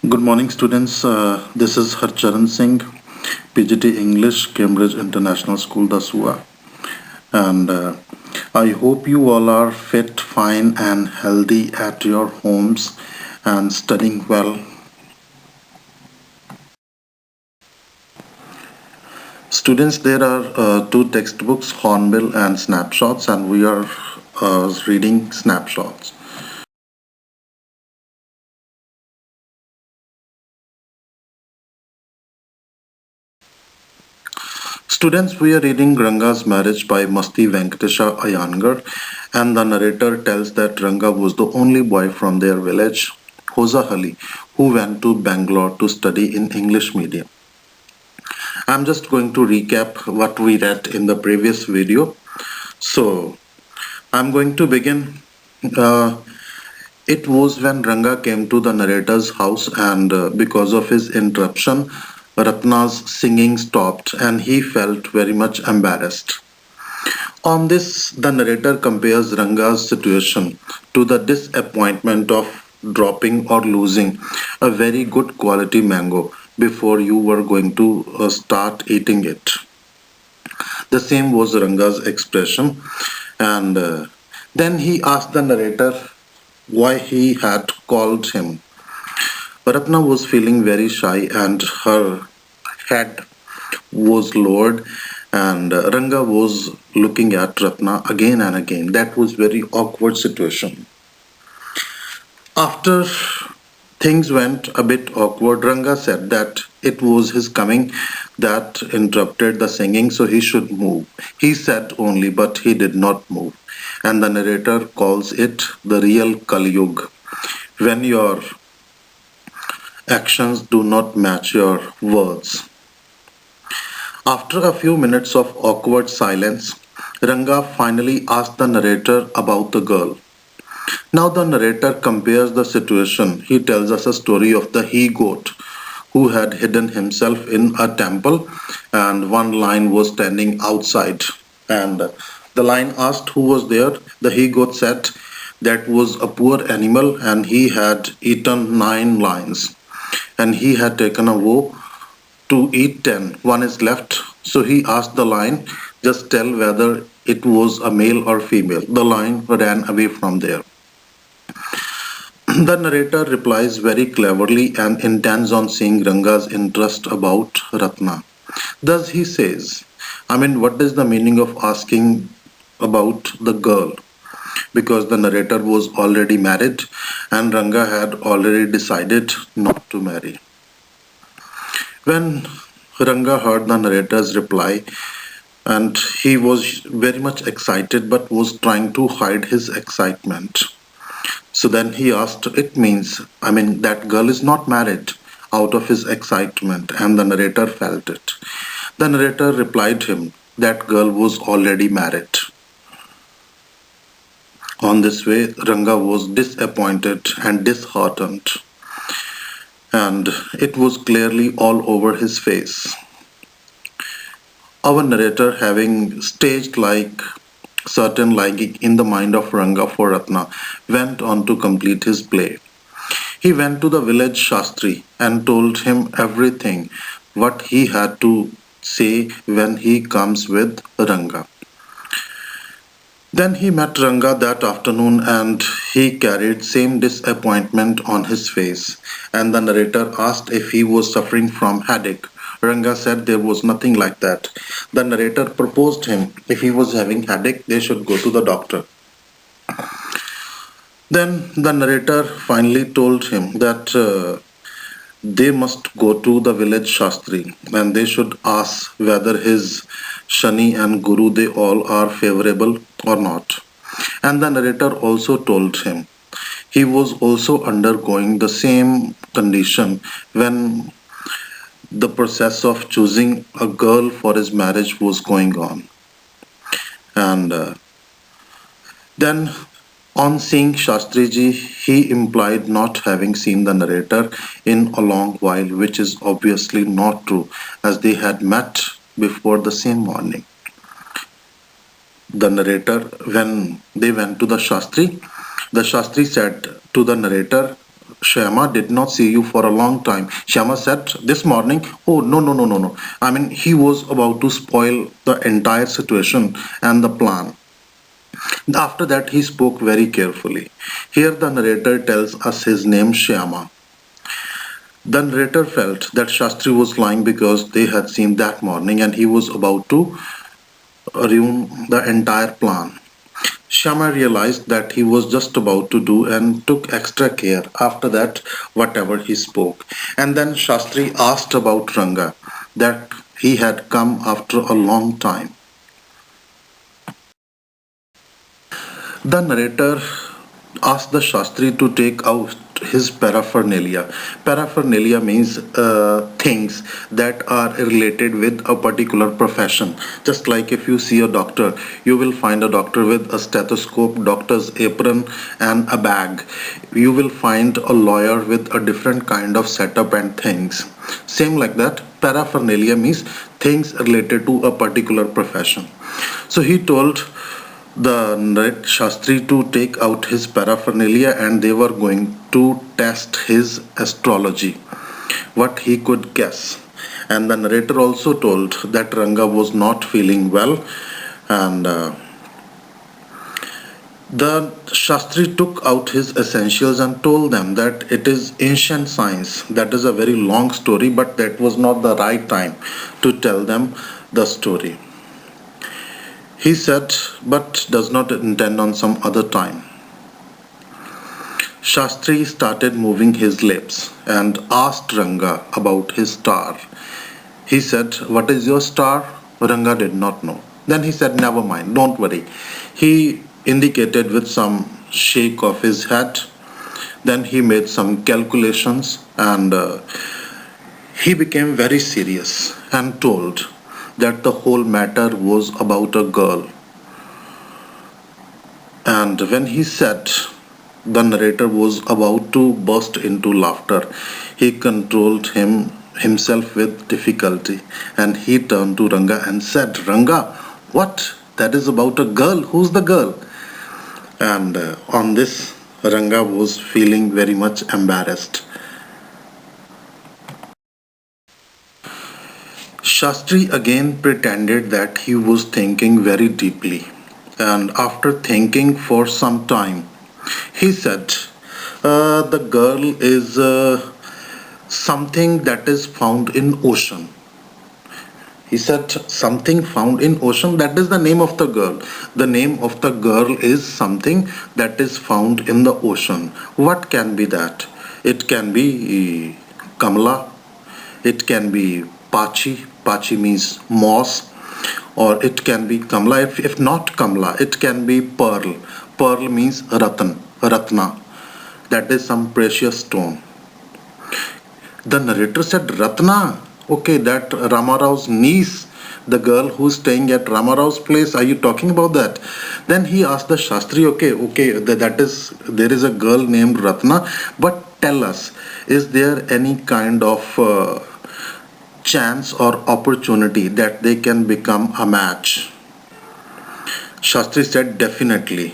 Good morning, students. This is Harcharan Singh, PGT English, Cambridge International School, Dasua. And I hope you all are fit, fine, and healthy at your homes and studying well. Students, there are two textbooks, Hornbill and Snapshots, and we are reading Snapshots. Students, we are reading Ranga's Marriage by Masti Venkatesha Iyengar, and the narrator tells that Ranga was the only boy from their village, Hosahali, who went to Bangalore to study in English medium. I'm just going to recap what we read in the previous video. So, I'm going to begin. Uh, it was when Ranga came to the narrator's house, and because of his interruption, Ratna's singing stopped and he felt very much embarrassed. On this, the narrator compares Ranga's situation to the disappointment of dropping or losing a very good quality mango before you were going to start eating it. The same was Ranga's expression, and then he asked the narrator why he had called him. Ratna was feeling very shy and her head was lowered, and Ranga was looking at Ratna again and again. That was very awkward situation. After things went a bit awkward, Ranga said that it was his coming that interrupted the singing, so he should move. He said only, but he did not move. And the narrator calls it the real Kali Yuga, when your actions do not match your words. After a few minutes of awkward silence, Ranga finally asked the narrator about the girl. Now the narrator compares the situation. He tells us a story of the he-goat who had hidden himself in a temple, and one lion was standing outside. And the lion asked who was there. The he-goat said that was a poor animal and he had eaten 9 lions and he had taken a vow to eat 10. One is left. So he asked the lion, just tell whether it was a male or female. The lion ran away from there. The narrator replies very cleverly and intends on seeing Ranga's interest about Ratna. Thus he says, what is the meaning of asking about the girl? Because the narrator was already married and Ranga had already decided not to marry. When Ranga heard the narrator's reply, and he was very much excited but was trying to hide his excitement. So then he asked, it means, that girl is not married, out of his excitement, and the narrator felt it. The narrator replied him, that girl was already married. On this way, Ranga was disappointed and disheartened, and it was clearly all over his face. Our narrator, having staged like certain liking in the mind of Ranga for Ratna, went on to complete his play. He went to the village Shastri and told him everything what he had to say when he comes with Ranga. Then he met Ranga that afternoon and he carried same disappointment on his face, and the narrator asked if he was suffering from headache. Ranga said there was nothing like that. The narrator proposed him if he was having headache they should go to the doctor. Then the narrator finally told him that they must go to the village Shastri and they should ask whether his Shani and Guru they all are favorable or not. And the narrator also told him he was also undergoing the same condition when the process of choosing a girl for his marriage was going on. And then on seeing Shastriji, he implied not having seen the narrator in a long while, which is obviously not true, as they had met before the same morning. The narrator, when they went to the Shastri said to the narrator, Shyama did not see you for a long time. Shyama said this morning, oh, no, no, no, no, no. I mean, he was about to spoil the entire situation and the plan. After that, he spoke very carefully. Here, the narrator tells us his name, Shyama. The narrator felt that Shastri was lying because they had seen that morning and he was about to ruin the entire plan. Shama realized that he was just about to do and took extra care after that, whatever he spoke. And then Shastri asked about Ranga, that he had come after a long time. The narrator asked the Shastri to take out his paraphernalia. Paraphernalia means things that are related with a particular profession. Just like if you see a doctor, you will find a doctor with a stethoscope, doctor's apron, and a bag. You will find a lawyer with a different kind of setup and things. Same like that, paraphernalia means things related to a particular profession. So he told the Shastri to take out his paraphernalia and they were going to test his astrology, what he could guess. And the narrator also told that Ranga was not feeling well and the Shastri took out his essentials and told them that it is ancient science. That is a very long story, but that was not the right time to tell them the story. He said, but does not intend on some other time. Shastri started moving his lips and asked Ranga about his star. He said, what is your star? Ranga did not know. Then he said, never mind, don't worry. He indicated with some shake of his head. Then he made some calculations and he became very serious and told that the whole matter was about a girl. And when he said the narrator was about to burst into laughter, he controlled himself with difficulty and he turned to Ranga and said, Ranga, what? That is about a girl. Who's the girl? And on this, Ranga was feeling very much embarrassed. Shastri again pretended that he was thinking very deeply, and after thinking for some time, he said, the girl is something that is found in ocean. He said something found in ocean, that is the name of the girl. The name of the girl is something that is found in the ocean. What can be that? It can be Kamala, it can be Pachi, Pachi means moss, or it can be Kamala. If not Kamala, it can be pearl. Pearl means Ratna. That is some precious stone. The narrator said, Ratna. Okay, that Ramarao's niece, the girl who's staying at Ramarao's place, are you talking about that? Then he asked the Shastri, okay, that is, there is a girl named Ratna, but tell us, is there any kind of chance or opportunity that they can become a match? Shastri said, definitely.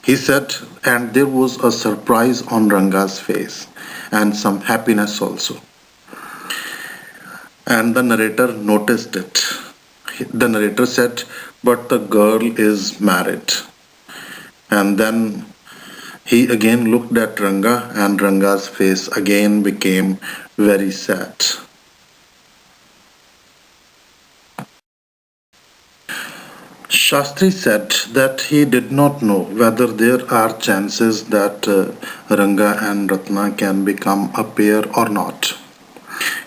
He said, and there was a surprise on Ranga's face and some happiness also. And the narrator noticed it. The narrator said, but the girl is married. And then he again looked at Ranga and Ranga's face again became very sad. Shastri said that he did not know whether there are chances that Ranga and Ratna can become a pair or not.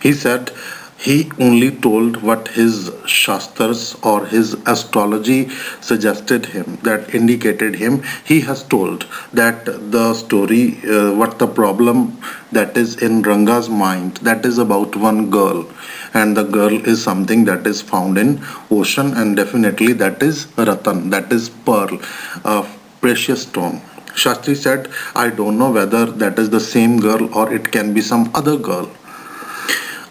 He said he only told what his shastras or his astrology suggested him, that indicated him. He has told that the story, what the problem that is in Ranga's mind, that is about one girl, and the girl is something that is found in ocean, and definitely that is ratan, that is pearl, a precious stone. Shastri said, I don't know whether that is the same girl or it can be some other girl.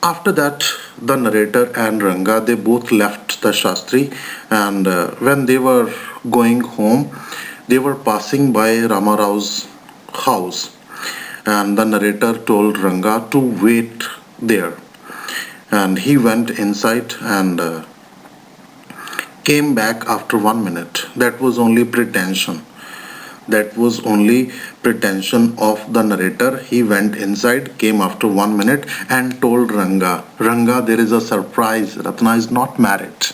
After that, the narrator and Ranga, they both left the Shastri, and when they were going home, they were passing by Ramarao's house. and the narrator told Ranga to wait there. And he went inside and came back after 1 minute. That was only pretension. That was only pretension of the narrator. He went inside, came after 1 minute, and told Ranga, Ranga, there is a surprise. Ratna is not married.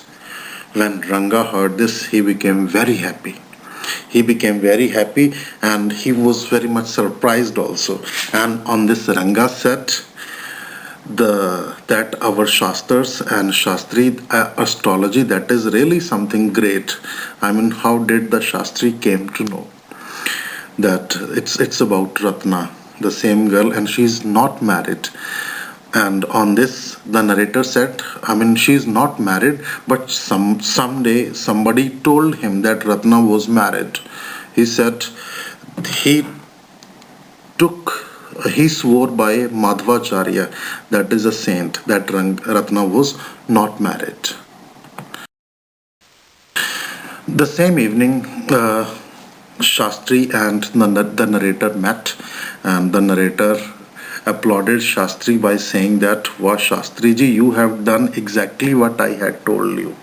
When Ranga heard this, he became very happy. He became very happy and he was very much surprised also. And on this, Ranga said, that our Shastras and Shastri astrology, that is really something great. I mean, how did the Shastri came to know that it's about Ratna, the same girl, and she's not married. And on this, the narrator said, I mean, she's not married, but someday somebody told him that Ratna was married. He said he took he swore by Madhvacharya, that is a saint, that Ratna was not married. The same evening, Shastri and the narrator met, and the narrator applauded Shastri by saying that, wow, Shastri ji, you have done exactly what I had told you.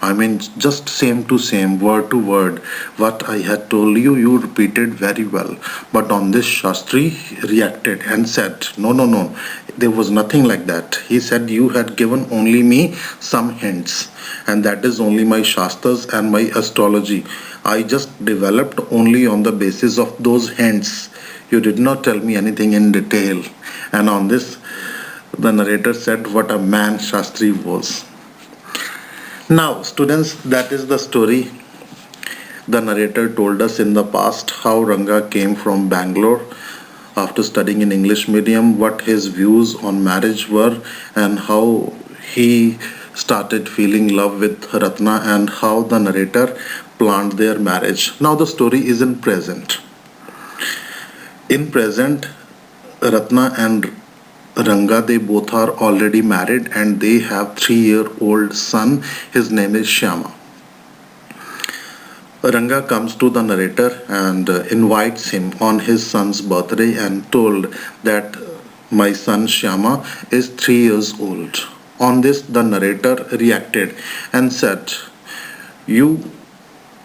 I mean, just same to same, word to word, what I had told you, you repeated very well. But on this, Shastri reacted and said, no, no, no, there was nothing like that. He said, you had given only me some hints, and that is only my Shastras and my astrology. I just developed only on the basis of those hints. You did not tell me anything in detail. And on this, the narrator said, what a man Shastri was. Now, students, that is the story the narrator told us in the past, how Ranga came from Bangalore after studying in English medium, what his views on marriage were, and how he started feeling love with Ratna, and how the narrator planned their marriage. Now the story is in present. In present, Ratna and Ranga, they both are already married and they have 3-year-old son. His name is Shyama. Ranga comes to the narrator and invites him on his son's birthday and told that my son Shyama is 3 years old. On this, the narrator reacted and said, you,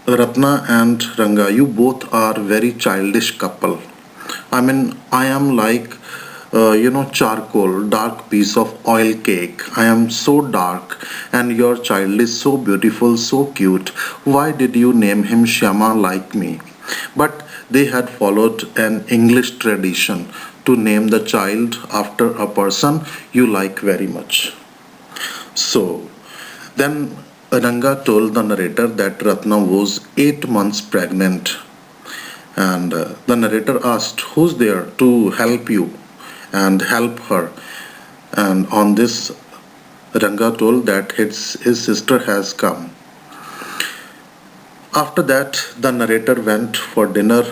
Ratna and Ranga, you both are very childish couple. I mean, I am like charcoal, dark piece of oil cake. I am so dark, and your child is so beautiful, so cute. Why did you name him Shyama like me? But they had followed an English tradition to name the child after a person you like very much. So, then Ranga told the narrator that Ratna was 8 months pregnant. And the narrator asked, who's there to help you and help her? And on this, Ranga told that his sister has come. After that, the narrator went for dinner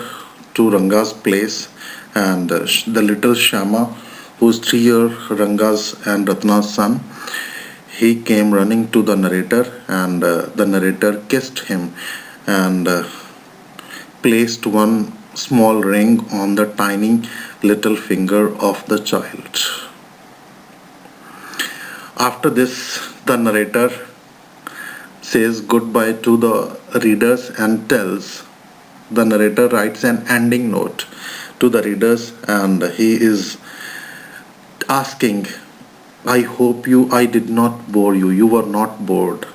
to Ranga's place, and the little Shyama, who's 3-year Ranga's and Ratna's son, he came running to the narrator, and the narrator kissed him and placed one small ring on the tiny little finger of the child. After this, the narrator says goodbye to the readers and the narrator writes an ending note to the readers, and he is asking, I hope I did not bore you. You were not bored.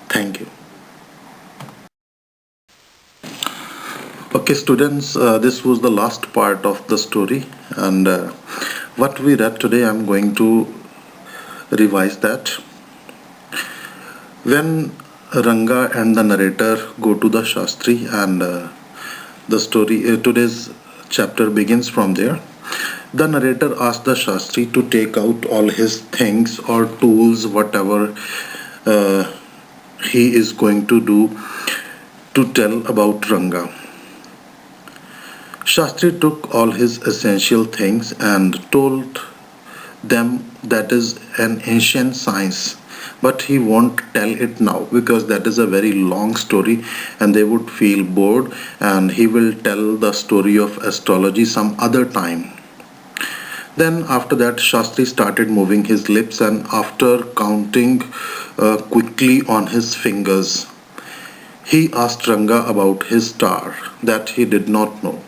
Thank you. Okay, students, this was the last part of the story, and what we read today, I'm going to revise that. When Ranga and the narrator go to the Shastri, and the story, today's chapter begins from there. The narrator asks the Shastri to take out all his things or tools, whatever he is going to do to tell about Ranga. Shastri took all his essential things and told them that is an ancient science but he won't tell it now because that is a very long story and they would feel bored, and he will tell the story of astrology some other time. Then after that, Shastri started moving his lips, and after counting quickly on his fingers, he asked Ranga about his star that he did not know.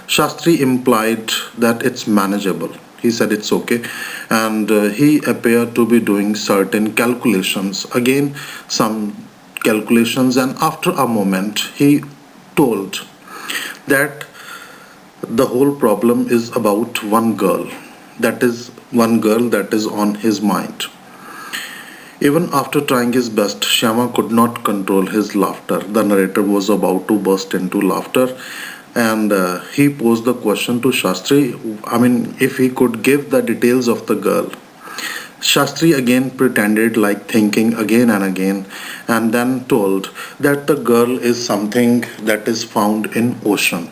Shastri implied that it's manageable. He said it's okay, and he appeared to be doing certain calculations. Again, some calculations, and after a moment, he told that the whole problem is about one girl. That is one girl that is on his mind. Even after trying his best, Shyama could not control his laughter. The narrator was about to burst into laughter, and he posed the question to Shastri. I mean, if he could give the details of the girl. Shastri again pretended like thinking again and again, and then told that the girl is something that is found in ocean.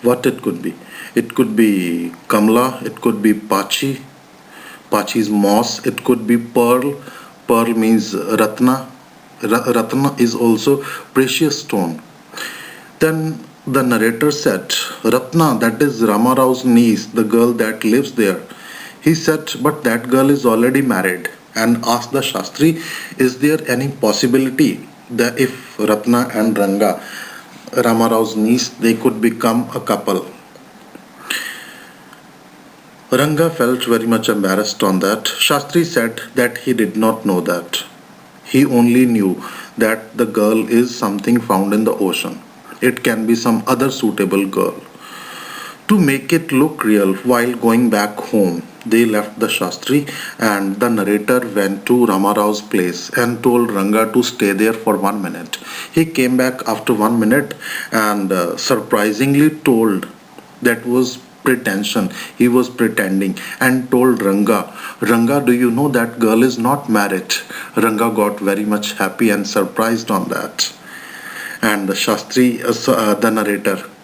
What it could be? It could be Kamla, it could be Pachi, Pachi's moss, it could be pearl. Pearl means Ratna. Ratna is also precious stone. Then the narrator said, Ratna, that is Rama Rao's niece, the girl that lives there. He said, but that girl is already married, and asked the Shastri, is there any possibility that if Ratna and Ranga, Rama Rao's niece, they could become a couple? Ranga felt very much embarrassed on that. Shastri said that he did not know that. He only knew that the girl is something found in the ocean. It can be some other suitable girl. To make it look real, while going back home, they left the Shastri, and the narrator went to Ramarao's place and told Ranga to stay there for 1 minute. He came back after 1 minute and surprisingly told that was pretension. He was pretending and told Ranga, Ranga, do you know that girl is not married? Ranga got very much happy and surprised on that. And the Shastri,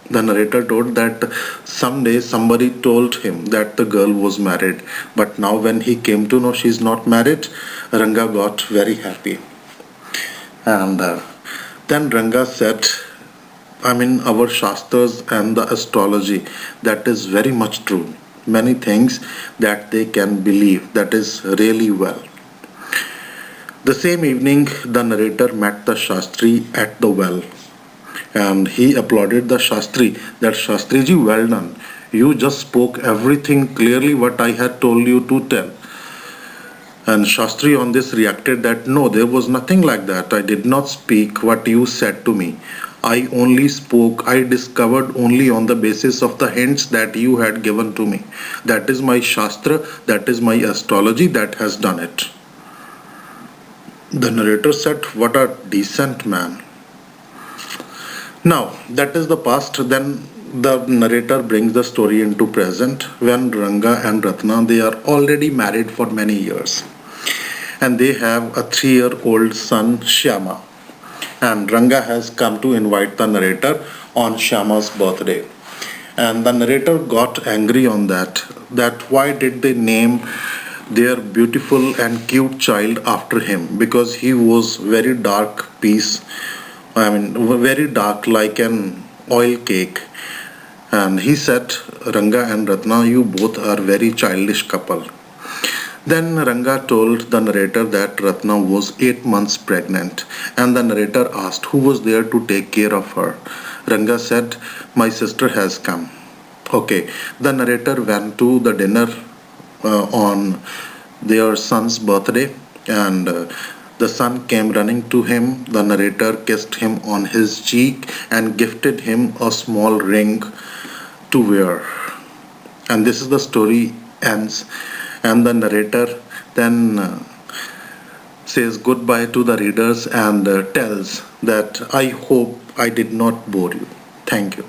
the narrator told that someday somebody told him that the girl was married, but now when he came to know she's not married, Ranga got very happy. And then Ranga said, I mean, our Shastras and the astrology, that is very much true. Many things that they can believe, that is really well. The same evening, the narrator met the Shastri at the well, and he applauded the Shastri that Shastriji, well done. You just spoke everything clearly what I had told you to tell. And Shastri on this reacted that no, there was nothing like that. I did not speak what you said to me. I only spoke, I discovered only on the basis of the hints that you had given to me. That is my Shastra, that is my astrology that has done it. The narrator said, what a decent man. Now, that is the past. Then the narrator brings the story into present when Ranga and Ratna, they are already married for many years. And they have a 3-year-old son, Shyama. And Ranga has come to invite the narrator on Shyama's birthday. And the narrator got angry on that why did they name their beautiful and cute child after him? Because he was very dark piece, I mean, very dark like an oil cake. And he said, Ranga and Ratna, you both are very childish couple. Then Ranga told the narrator that Ratna was 8 months pregnant, and the narrator asked who was there to take care of her. Ranga said, my sister has come. Okay, the narrator went to the dinner on their son's birthday, and the son came running to him. The narrator kissed him on his cheek and gifted him a small ring to wear. And this is the story ends, and the narrator then says goodbye to the readers and tells that I hope I did not bore you. Thank you.